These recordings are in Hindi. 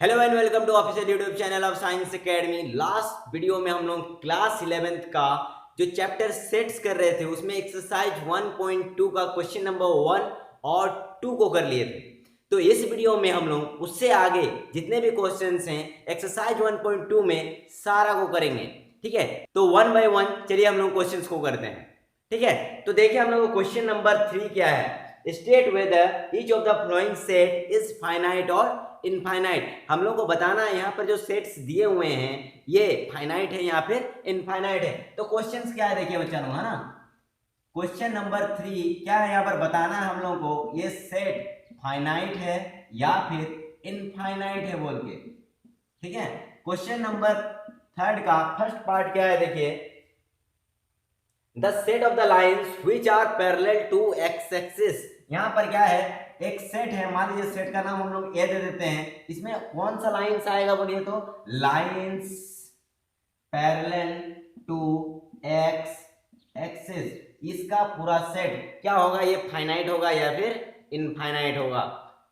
Hello and welcome to official YouTube channel of Science Academy. Last video में हम लोग क्लास 11th का जो चैप्टर सेट्स कर रहे थे उसमें एक्सरसाइज 1.2 का क्वेश्चन नंबर 1 और 2 को कर लिए थे। तो इस वीडियो में हम लोग उससे आगे जितने भी क्वेश्चंस हैं एक्सरसाइज 1.2 में सारा को करेंगे। ठीक है, तो वन बाय वन चलिए हम लोग क्वेश्चंस को करते हैं। ठीक है, तो देखिए हम लोग क्वेश्चन नंबर 3 क्या है। State whether each of the following set is finite और इनफाइनाइट। हम लोग को बताना है यहाँ पर जो सेट्स दिए हुए हैं ये फाइनाइट है या फिर इनफाइनाइट है। तो क्वेश्चंस क्या है देखिए बच्चा लोग, है ना। क्वेश्चन नंबर 3 क्या है, यहाँ पर बताना है हम लोग को ये सेट फाइनाइट है या फिर इनफाइनाइट है बोल के। ठीक है, क्वेश्चन नंबर 3 का फर्स्ट पार्ट क्या है देखिए, the set of the lines which are parallel to X axis. यहाँ पर क्या है, एक सेट है, मान लीजिए सेट का नाम हम लोग ए दे देते हैं। इसमें कौन सा लाइन्स आएगा बोलिए तो lines parallel to X axis. इसका पूरा सेट क्या होगा, ये फाइनाइट होगा या फिर इनफाइनाइट होगा।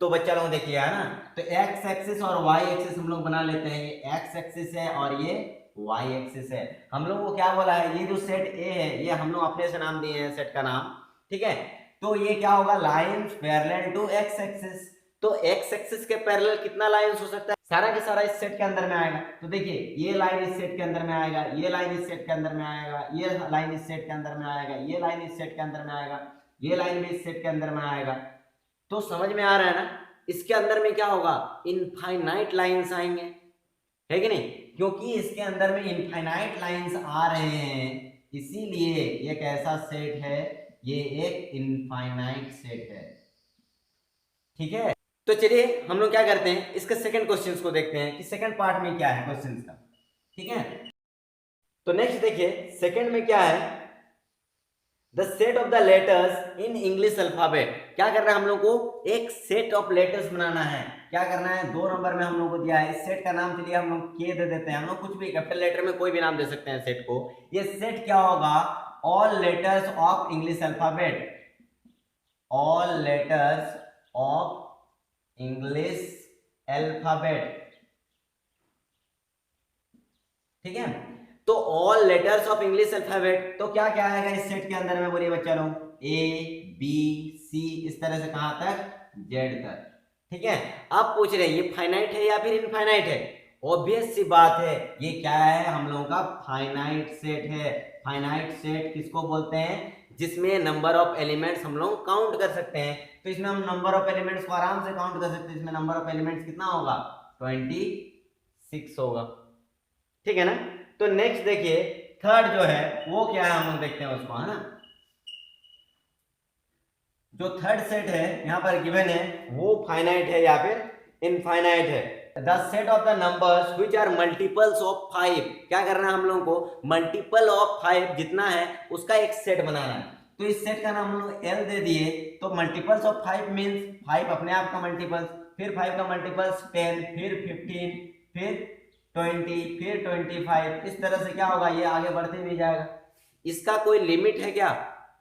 तो बच्चा लोग देखिए, है ना, तो एक्स एक्सिस और वाई एक्सिस हम लोग बना लेते हैं। ये एक्स एक्सिस है और ये वाई एक्सिस है। हम लोग को क्या बोला है, ये जो सेट ए है ये हम लोग अपने से नाम दिए हैं सेट का नाम। ठीक है, तो ये क्या होगा, lines parallel to X axis. तो एक्स एक्सिस के पैरेलल कितना लाइन्स हो सकता है, सारा के सारा इस सेट के अंदर में आएगा। तो देखिए ये लाइन इस सेट के अंदर में आएगा, ये लाइन इस सेट के अंदर में आएगा, ये लाइन इस सेट के अंदर में आएगा, ये लाइन इस सेट के अंदर में आएगा, ये लाइन भी इस सेट के अंदर में आएगा। तो समझ में आ रहा है ना, इसके अंदर में क्या होगा, इनफाइनाइट लाइन्स आएंगे, है कि नहीं, क्योंकि इसके अंदर में इनफाइनाइट लाइन्स आ रहे हैं, इसीलिए ये कैसा सेट है, ये एक इनफाइनाइट सेट है। ठीक है, तो चलिए हम लोग क्या करते हैं, इसके सेकंड क्वेश्चंस को देखते हैं कि सेकंड पार्ट में क्या है क्वेश्चंस का। ठीक है, तो नेक्स्ट देखिए सेकंड में क्या है, the set of the letters in English alphabet. क्या करना है हम लोग को, एक सेट ऑफ लेटर्स बनाना है। क्या करना है, 2 नंबर में हम लोग को दिया है, इस सेट का नाम चलिए हम लोग के दे देते हैं। हम लोग कुछ भी कैपिटल लेटर में कोई भी नाम दे सकते हैं सेट को। ये सेट क्या होगा, all letters of English alphabet, all letters of English alphabet. ठीक है, तो all letters of English alphabet, तो क्या क्या आएगा इस सेट के अंदर में बोलिए बच्चा लोग, ए बी सी इस तरह से कहां तक, जेड तक। ठीक है, आप पूछ रहे हैं ये फाइनाइट है या फिर इनफाइनाइट है। ऑब्वियस सी बात है, ये क्या है, हम लोगों का फाइनाइट सेट है। फाइनाइट सेट किसको बोलते हैं, जिसमें नंबर ऑफ एलिमेंट्स हम लोग काउंट कर सकते हैं। तो इसमें हम नंबर ऑफ एलिमेंट्स को आराम से काउंट कर सकते हैं। इसमें नंबर ऑफ एलिमेंट्स कितना होगा, 26 होगा। ठीक है ना, तो नेक्स्ट देखिए थर्ड जो है वो क्या है, हम लोग देखते हैं उसको, है ना। जो थर्ड सेट है यहाँ पर गिवन है वो फाइनाइट है या फिर इनफाइनाइट है। The set of the numbers which are multiples of 5। क्या करना है हम लोगों को, मल्टीपल ऑफ 5 जितना है उसका एक सेट बनाना है। तो इस सेट का नाम हम लोग एल दे दिए। तो मल्टीपल्स ऑफ 5 मीन्स 5 अपने आप का मल्टीपल्स, फिर 5 का मल्टीपल्स 10, फिर 15, फिर 20, फिर 25। इस तरह से क्या होगा, ये आगे बढ़ते भी जाएगा। इसका कोई लिमिट है क्या,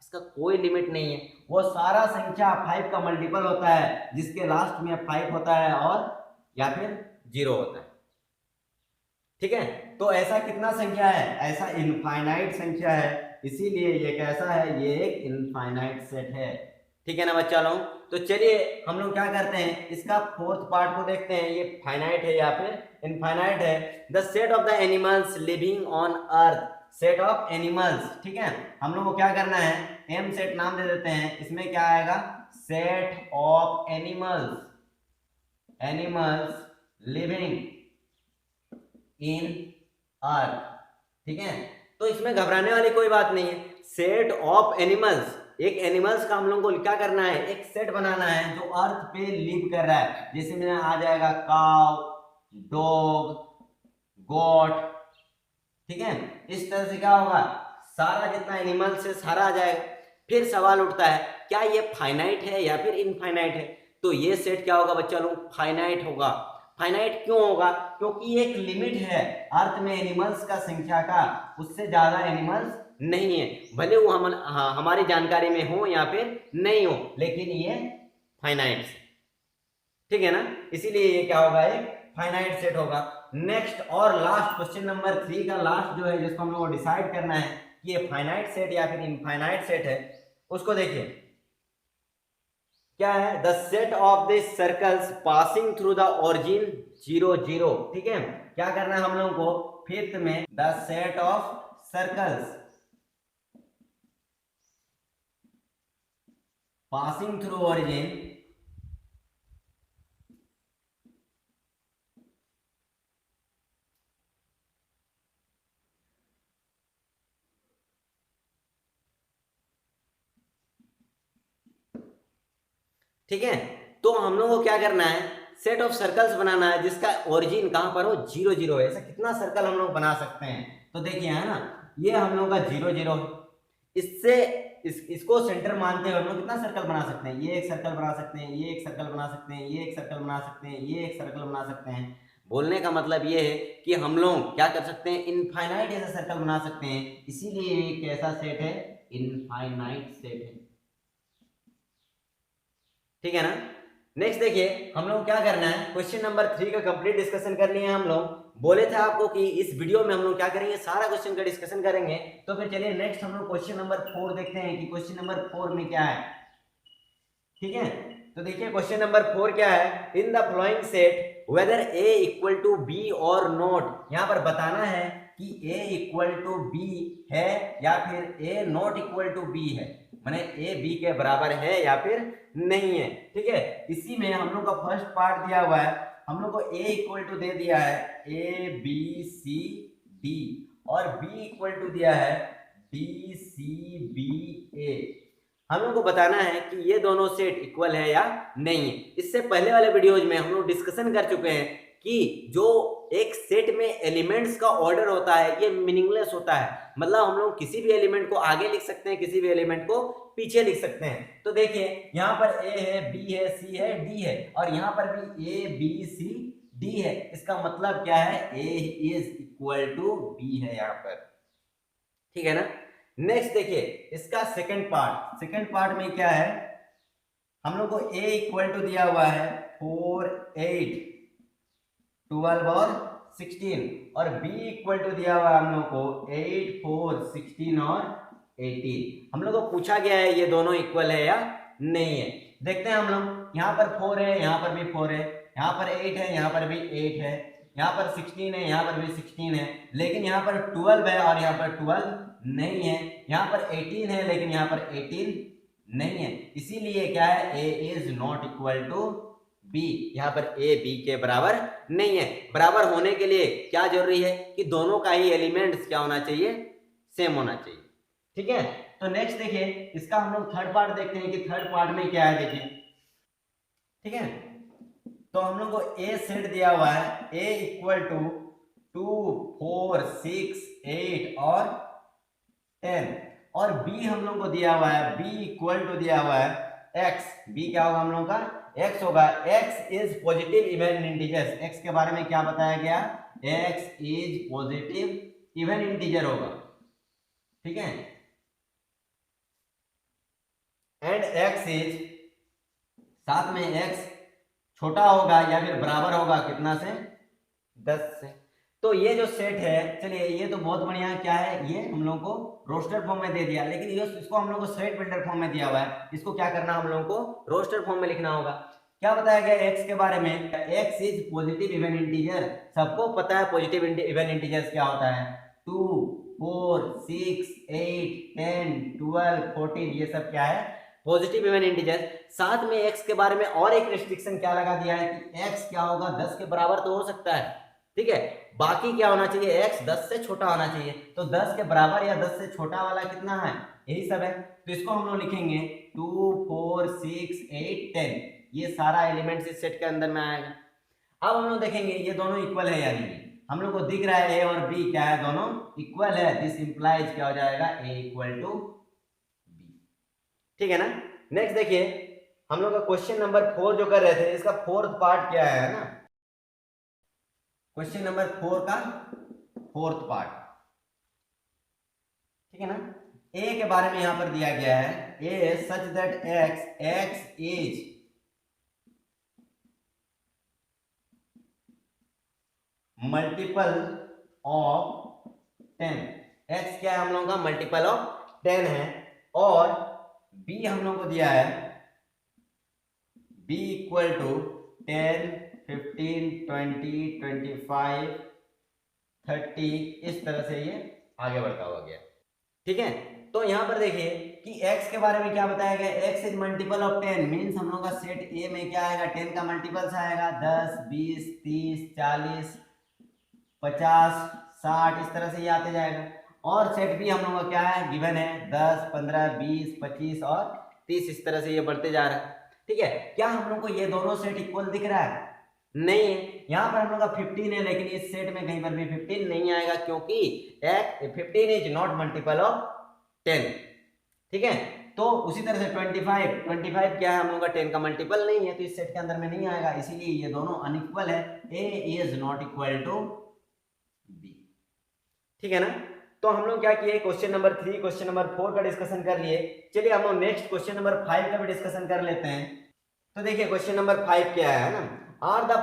इसका कोई लिमिट नहीं है। वो सारा संख्या 5 का मल्टीपल होता है जिसके लास्ट में 5 होता है और या फिर 0 होता है। ठीक है, तो ऐसा कितना संख्या है, ऐसा इनफाइनाइट संख्या है, इसीलिए ये कैसा है, ये एक इनफाइनाइट सेट है। ठीक है ना बच्चा लोग, तो चलिए हम लोग क्या करते हैं, इसका फोर्थ पार्ट को देखते हैं, ये फाइनाइट है या फिर इनफाइनाइट है। The set of the animals living on earth, set of animals. ठीक है, हम लोग को क्या करना है, एम सेट नाम दे देते हैं। इसमें क्या आएगा, set of animals, animals living in earth. ठीक है, तो इसमें घबराने वाली कोई बात नहीं है। सेट ऑफ एनिमल्स, एक एनिमल्स का हम लोग को क्या करना है, एक सेट बनाना है जो अर्थ पे लिव कर रहा है। जैसे में आ जाएगा काउ, डॉग, गॉट। ठीक है, इस तरह से क्या होगा, सारा जितना एनिमल्स है सारा आ जाएगा। फिर सवाल उठता है क्या ये फाइनाइट है या फिर इनफाइनाइट है। तो ये सेट क्या होगा बच्चा लोग, फाइनाइट होगा। फाइनाइट क्यों होगा, क्योंकि एक लिमिट है अर्थ में एनिमल्स का संख्या का, उससे ज्यादा एनिमल्स नहीं है। भले वो हमारी जानकारी में हो या फिर नहीं हो, लेकिन ये फाइनाइट। ठीक है ना, इसीलिए ये क्या होगा, एक इनफाइनाइट सेट होगा। नेक्स्ट और लास्ट क्वेश्चन नंबर 3 का लास्ट जो है जिसको हम लोग को डिसाइड करना है कि ये फाइनाइट सेट या फिर इनफाइनाइट सेट है, उसको देखिए क्या है। The set of the circles passing through the origin 0 0। ठीक है, क्या करना है हम लोगों को फिफ्थ में, the set of circles passing through origin ठीक है। तो हम लोग को क्या करना है, सेट ऑफ सर्कल्स बनाना है जिसका ओरिजिन कहां पर हो, 0 0 है। ऐसा कितना सर्कल हम लोग बना सकते हैं, तो देखिए है ना, ये हम लोग का 0 0, इससे इसको सेंटर मानते हुए हम लोग कितना सर्कल बना सकते हैं, ये एक सर्कल बना सकते हैं, ये एक सर्कल बना सकते हैं, ये एक सर्कल बना सकते हैं, ये एक सर्कल बना सकते हैं। बोलने का मतलब ये है कि हम लोग क्या कर सकते हैं, इनफाइनाइट ऐसा सर्कल बना सकते हैं, इसीलिए ये कैसा सेट है, इनफाइनाइट सेट है। ठीक है ना। नेक्स्ट देखिए हम लोग क्या करना है, क्वेश्चन नंबर 3 का कंप्लीट डिस्कशन कर लिए हम लोग। बोले थे आपको कि इस वीडियो में हम लोग क्या करेंगे, सारा क्वेश्चन का डिस्कशन करेंगे। तो फिर चलिए नेक्स्ट हम लोग क्वेश्चन नंबर 4 देखते हैं कि क्वेश्चन नंबर 4 में क्या है। ठीक है, तो देखिए क्वेश्चन नंबर 4 क्या है, in the following set whether A equal to B और नॉट। यहाँ पर बताना है कि ए इक्वल टू बी है या फिर ए नॉट इक्वल टू बी है, माने ए बी के बराबर है या फिर नहीं है। ठीक है, इसी में हम लोग का फर्स्ट पार्ट दिया हुआ है, हम लोग को ए इक्वल टू दे दिया है ए बी सी डी, और बी इक्वल टू दिया है डी सी बी ए। हम लोग को बताना है कि ये दोनों सेट इक्वल है या नहीं है। इससे पहले वाले वीडियोज में हम लोग डिस्कशन कर चुके हैं कि जो एक सेट में एलिमेंट्स का ऑर्डर होता है ये मीनिंगलेस होता है, मतलब हम लोग किसी भी एलिमेंट को आगे लिख सकते हैं, किसी भी एलिमेंट को पीछे लिख सकते हैं। तो देखिए यहाँ पर ए है, बी है, सी है, डी है, और यहाँ पर भी ए बी सी डी है। इसका मतलब क्या है, ए इज इक्वल टू बी है यहाँ पर। ठीक है ना। नेक्स्ट देखिए इसका सेकंड पार्ट में क्या है, हम लोग को a इक्वल टू दिया हुआ है 4 8 12 और 16, और b इक्वल टू दिया हुआ है हम लोग को 8 4 16 और 18। हम लोग को पूछा गया है ये दोनों इक्वल है या नहीं है। देखते हैं हम लोग, यहाँ पर 4 है, यहाँ पर भी 4 है, यहाँ पर 8 है, यहाँ पर भी 8 है, यहाँ पर 16 है, यहाँ पर भी 16 है, लेकिन यहाँ पर 12 है और यहाँ पर 12 नहीं है। यहाँ पर 18 है लेकिन यहाँ पर 18 नहीं है, इसीलिए क्या है, a is not equal to b। यहाँ पर a b के बराबर नहीं है। बराबर होने के लिए क्या जरूरी है कि दोनों का ही एलिमेंट्स क्या होना चाहिए, सेम होना चाहिए। ठीक है, तो नेक्स्ट देखिए इसका हम लोग थर्ड पार्ट देखते हैं कि थर्ड पार्ट में क्या है। देखिए ठीक है, तो हम लोग को a सेट दिया हुआ है a इक्वल टू 2 4 6 8 और 10, और b हम लोग को दिया हुआ है b इक्वल टू दिया हुआ है x। b क्या होगा हम लोग का, x होगा। x is positive even integers, x के बारे में क्या बताया गया, x is positive even integer होगा। ठीक है, एंड x इज, साथ में x छोटा होगा या फिर बराबर होगा कितना से, 10 से। तो ये जो सेट है, चलिए ये तो बहुत बढ़िया है, क्या है ये हम लोग को रोस्टर फॉर्म में दे दिया, लेकिन ये इसको हम लोग को सेट बिल्डर फॉर्म में दिया हुआ है। इसको क्या करना, हम लोग को रोस्टर फॉर्म में लिखना होगा। क्या बताया गया x के बारे में, x is positive even integer. सबको पता है पॉजिटिव इवन इंटीजर्स क्या होता है, 2 4 6 8 10 12 14, ये सब क्या है, पॉजिटिव इवन इंटीजर। साथ में x के बारे में और एक रिस्ट्रिक्शन क्या लगा दिया है कि x क्या होगा, 10 के बराबर तो हो सकता है, ठीक है, बाकी क्या होना चाहिए, x 10 से छोटा होना चाहिए। तो 10 के बराबर या 10 से छोटा वाला कितना है, यही सब है। तो इसको हम लोग लिखेंगे 2 4 6 8 10, ये सारा एलिमेंट्स इस सेट के अंदर में आएगा। अब हम लोग देखेंगे ये दोनों इक्वल है या नहीं। हम लोग को दिख रहा है a और b क्या है, दोनों इक्वल है। दिस इंप्लाइज क्या हो जाएगा, a इक्वल टू b। ठीक है ना। नेक्स्ट देखिए हम लोग का क्वेश्चन नंबर 4 जो कर रहे थे, इसका फोर्थ पार्ट क्या है ना, क्वेश्चन नंबर 4 का फोर्थ पार्ट। ठीक है ना। a के बारे में यहां पर दिया गया है, a such that x is multiple of 10, x क्या है हम लोगों का मल्टीपल ऑफ 10 है, और b हम लोगों को दिया है b इक्वल टू 10, 15, 20, 25, 30, इस तरह से ये आगे बढ़ता हुआ गया। ठीक है, तो यहां पर देखिए कि x के बारे में क्या बताया गया, x is multiple of 10 means हम लोग का सेट A में क्या आएगा, 10 का मल्टीपल्स आएगा, 10, 20, 30, 40, 50, 60, इस तरह से ये आते जाएगा। और सेट B हम लोग का क्या है, गिवन है 10, 15, 20, 25 और 30, इस तरह से ये बढ़ते जा रहा है। ठीक है, क्या हम लोग को ये दोनों सेट इक्वल दिख रहा है, नहीं है। यहाँ पर हम लोग का 15 है, लेकिन इस सेट में कहीं पर भी 15 नहीं आएगा, क्योंकि 15 इज नॉट मल्टीपल ऑफ 10। ठीक है, तो उसी तरह से 25 क्या है हम लोग का 10 का मल्टीपल नहीं है, तो इस सेट के अंदर में नहीं आएगा, इसीलिए ये दोनों अनइक्वल है, A is not equal to B। ठीक है ना, तो हम लोग क्या किए, क्वेश्चन नंबर 3, क्वेश्चन नंबर 4 का डिस्कशन कर लिए। चलिए हम लोग नेक्स्ट क्वेश्चन नंबर 5 का भी डिस्कशन कर लेते हैं। तो देखिए क्वेश्चन नंबर 5 क्या है ना, are the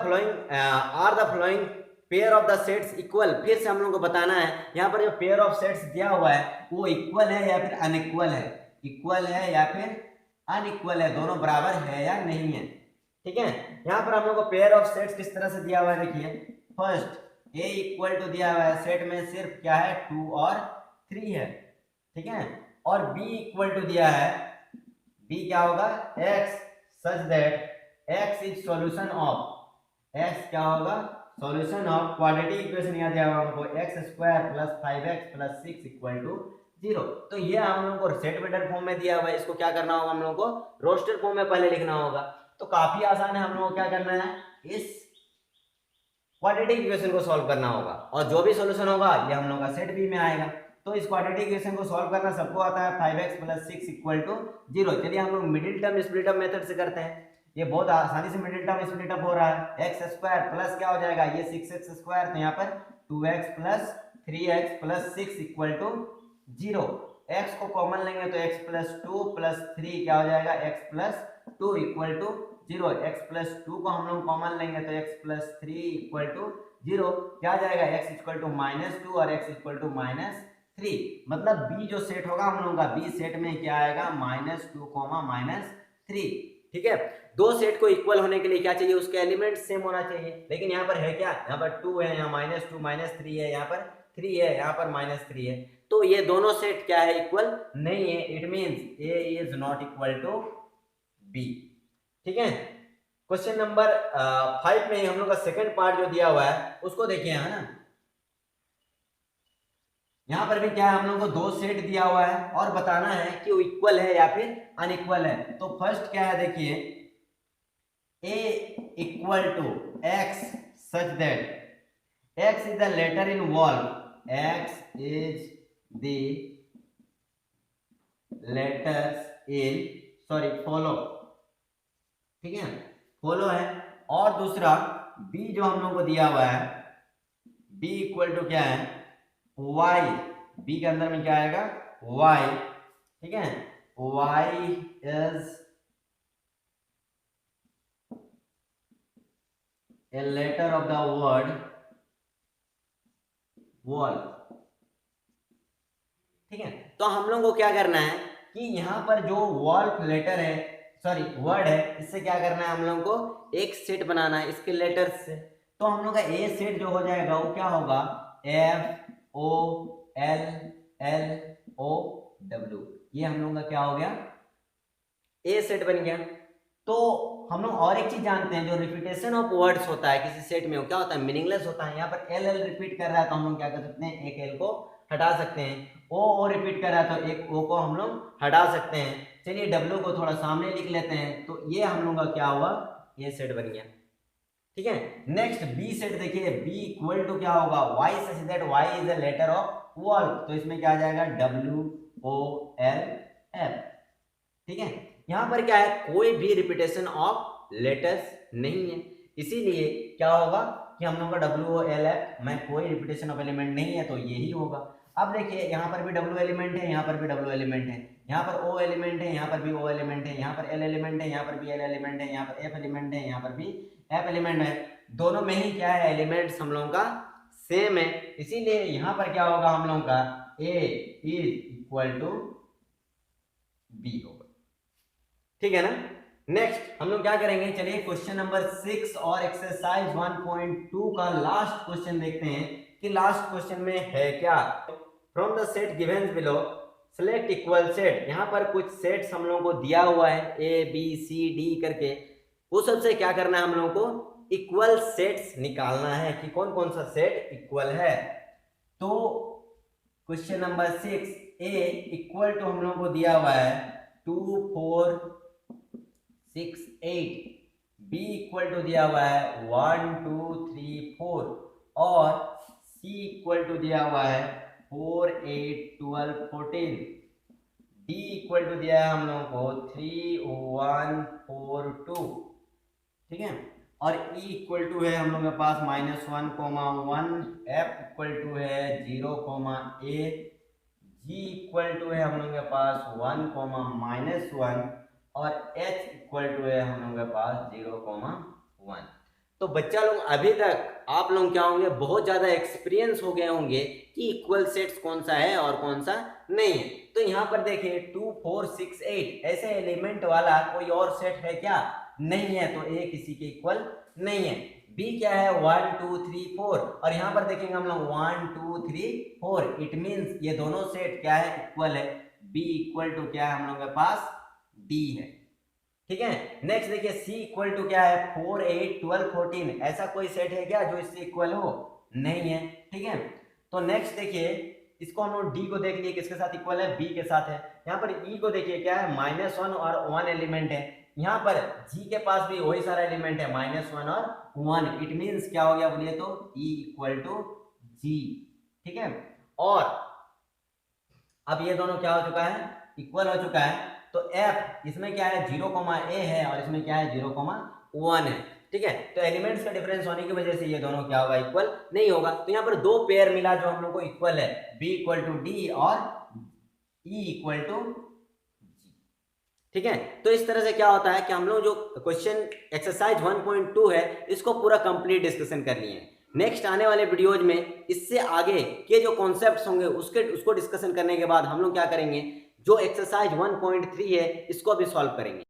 following pair of the sets equal. फिर से हम लोग को बताना है यहाँ पर जो पेयर ऑफ सेट्स दिया हुआ है वो इक्वल है या फिर अनइक्वल है, इक्वल है या फिर अनइक्वल है, दोनों बराबर है या नहीं है। ठीक है, यहाँ पर हम लोग को पेयर ऑफ सेट्स किस तरह से दिया हुआ है, देखिए फर्स्ट A इक्वल टू दिया हुआ है, सेट में सिर्फ क्या है 2 और 3 है। ठीक है, और B इक्वल टू दिया है, B क्या होगा x such that x is solution of, x क्या होगा सॉल्यूशन ऑफ क्वाड्रेटिक इक्वेशन याद दिया हुआ हमको x square plus 5x plus 6 equal to 0। तो ये हम लोगों को सेट वेक्टर फॉर्म में दिया हुआ है, इसको क्या करना होगा हम लोगों को रोस्टर फॉर्म में पहले लिखना होगा। तो काफी आसान है, हम लोगों को क्या करना है, इस क्वाड्रेटिक इक्वेशन को सॉल्व करना होगा, और जो भी सॉल्यूशन होगा ये हम लोग का सेट बी में आएगा। तो इस क्वाड्रेटिक इक्वेशन को सॉल्व करना सबको आता है, 5x प्लस 6 इक्वल टू 0। चलिए हम लोग middle term split up method से करते हैं, ये बहुत आसानी से मिडिल टर्म स्प्लिट अप हो रहा है। x स्क्वायर प्लस क्या हो जाएगा, ये 6x स्क्वायर, तो यहाँ पर 2x plus 3x plus 6 equal to 0। x को कॉमन लेंगे तो x प्लस 2 प्लस 3 क्या हो जाएगा, x plus 2 equal to 0। x plus 2 को हम लोग कॉमन लेंगे तो x प्लस 3 इक्वल टू 0, क्या आ जाएगा x इक्वल टू -2 और x इक्वल टू -3। मतलब b जो सेट होगा हम लोगों का, b सेट में क्या आएगा -2, -3। ठीक है, दो सेट को इक्वल होने के लिए क्या चाहिए, उसके एलिमेंट सेम होना चाहिए, लेकिन यहाँ पर है क्या, यहाँ पर 2 है, यहाँ -2 -3 है, यहाँ पर 3 है, यहाँ पर -3 है, तो ये दोनों सेट क्या है इक्वल नहीं है, it means a is not equal to b। ठीक है, क्वेश्चन नंबर 5 में हम लोग का सेकंड पार्ट जो दिया हुआ है उसको देखिए, है ना। यहाँ पर भी क्या है, हम लोग को दो सेट दिया हुआ है और बताना है कि वो इक्वल है या फिर अनइक्वल है। तो फर्स्ट क्या है, देखिए a equal to x such that x is the letter in wolf, x is the letters in follow. ठीक है, फॉलो है। और दूसरा b जो हम लोग को दिया हुआ है, b इक्वल टू क्या है y, b के अंदर में क्या आएगा y। ठीक है, y is a letter of the word wall. ठीक है, तो हम लोग को क्या करना है कि यहाँ पर जो वॉल्फ लेटर है, सॉरी वर्ड है, इससे क्या करना है हम लोग को एक सेट बनाना है इसके लेटर्स से। तो हम लोग का ए सेट जो हो जाएगा वो क्या होगा, F O L L O W, ये हम लोग का क्या हो गया, ए सेट बन गया। तो हम लोग और एक चीज जानते हैं, जो रिपीटेशन ऑफ वर्ड्स होता है किसी सेट में वो क्या होता है, मीनिंगलेस होता है। यहाँ पर L L रिपीट कर रहा है तो हम लोग क्या कर सकते हैं, एक L को हटा सकते हैं। O रिपीट कर रहा है तो एक O को हम लोग हटा सकते हैं। चलिए W को थोड़ा सामने लिख लेते हैं, तो ये हम लोग का क्या हुआ, ये सेट बन गया। ठीक है, नेक्स्ट B सेट देखिए, B इक्वल टू क्या होगा, Y such that Y is a letter of wolf, तो इसमें क्या आ जाएगा W O L F। ठीक है, यहाँ पर क्या है, कोई भी रिपीटेशन ऑफ लेटर्स नहीं है, इसीलिए क्या होगा कि हम लोग का WOLF में कोई रिपीटेशन ऑफ एलिमेंट नहीं है, तो यही होगा। अब देखिए यहाँ पर भी W एलिमेंट है, यहाँ पर भी W एलिमेंट है, यहाँ पर O एलिमेंट है, यहाँ पर भी O एलिमेंट है, यहाँ पर L एलिमेंट है, यहाँ पर भी L एलिमेंट है, यहाँ पर F एलिमेंट है, यहाँ पर भी F एलिमेंट है। दोनों में ही क्या है, एलिमेंट्स हम लोगों का सेम है, इसीलिए यहां पर क्या होगा हम लोगों का a is equal to b होगा। ठीक है ना। नेक्स्ट हम लोग क्या करेंगे, चलिए क्वेश्चन नंबर 6 और एक्सरसाइज 1.2 का लास्ट क्वेश्चन देखते हैं कि लास्ट क्वेश्चन में है क्या। From the set given below select equal set. यहाँ पर कुछ सेट्स हम लोगों को दिया हुआ है ए बी सी डी करके, उस सबसे क्या करना है हम लोगों को, इक्वल सेट्स निकालना है कि कौन कौन सा सेट इक्वल है। तो question number 6 A equal to हम लोगों को दिया हुआ है 2 4 6 8, बी इक्वल टू दिया हुआ है 1 2 3 4 और सी इक्वल टू दिया हुआ है 4 8 12 14, डी इक्वल टू दिया है हम लोगों को 3 1 4 2। ठीक है, और E इक्वल टू है हम लोग के पास -1, F इक्वल टू है 0, A, G इक्वल टू है हम लोग के पास 1, -1 और H इक्वल टू है हम लोग के पास 0, 1। तो बच्चा लोग अभी तक आप लोग क्या होंगे, बहुत ज्यादा एक्सपीरियंस हो गए होंगे कि इक्वल सेट्स कौन सा है और कौन सा नहीं है। तो यहाँ पर देखिए 2 4 6 8 ऐसे एलिमेंट वाला कोई और सेट है क्या, नहीं है, तो ए किसी के इक्वल नहीं है। बी क्या है 1 2 3 4 और यहाँ पर देखेंगे हम लोग 1 2 3 4, इट मींस ये दोनों सेट क्या है, इक्वल है। बी इक्वल टू क्या है हम लोग के पास, डी है। ठीक है, नेक्स्ट देखिए सी इक्वल टू क्या है 4 8 12 14, ऐसा कोई सेट है क्या जो इससे इक्वल हो, नहीं है। ठीक है, तो नेक्स्ट देखिए इसको हम लोग डी को देख लिए किसके साथ इक्वल है, बी के साथ है। यहाँ पर ई को देखिए क्या है -1 और 1 एलिमेंट है, यहाँ पर जी के पास भी वही सारा एलिमेंट है -1 और 1, इट मींस क्या हो गया बोलिए तो ई इक्वल टू जी। ठीक है, और अब ये दोनों क्या हो चुका है, इक्वल हो चुका है। तो F इसमें क्या है 0, A है और इसमें क्या है 0, 1 है। ठीक है, तो एलिमेंट्स का डिफरेंस होने की वजह से ये दोनों क्या होगा, इक्वल नहीं होगा। तो यहाँ पर दो पेयर मिला जो हम लोग को इक्वल है, B इक्वल टू डी और E इक्वल टू जी। ठीक है, तो इस तरह से क्या होता है कि हम लोग जो क्वेश्चन एक्सरसाइज 1.2 है इसको पूरा कंप्लीट डिस्कशन कर लिए हैं। नेक्स्ट आने वाले वीडियोज में इससे आगे के जो कॉन्सेप्ट्स होंगे उसको डिस्कशन करने के बाद हम लोग क्या करेंगे, जो एक्सरसाइज 1.3 है इसको भी सॉल्व करेंगे।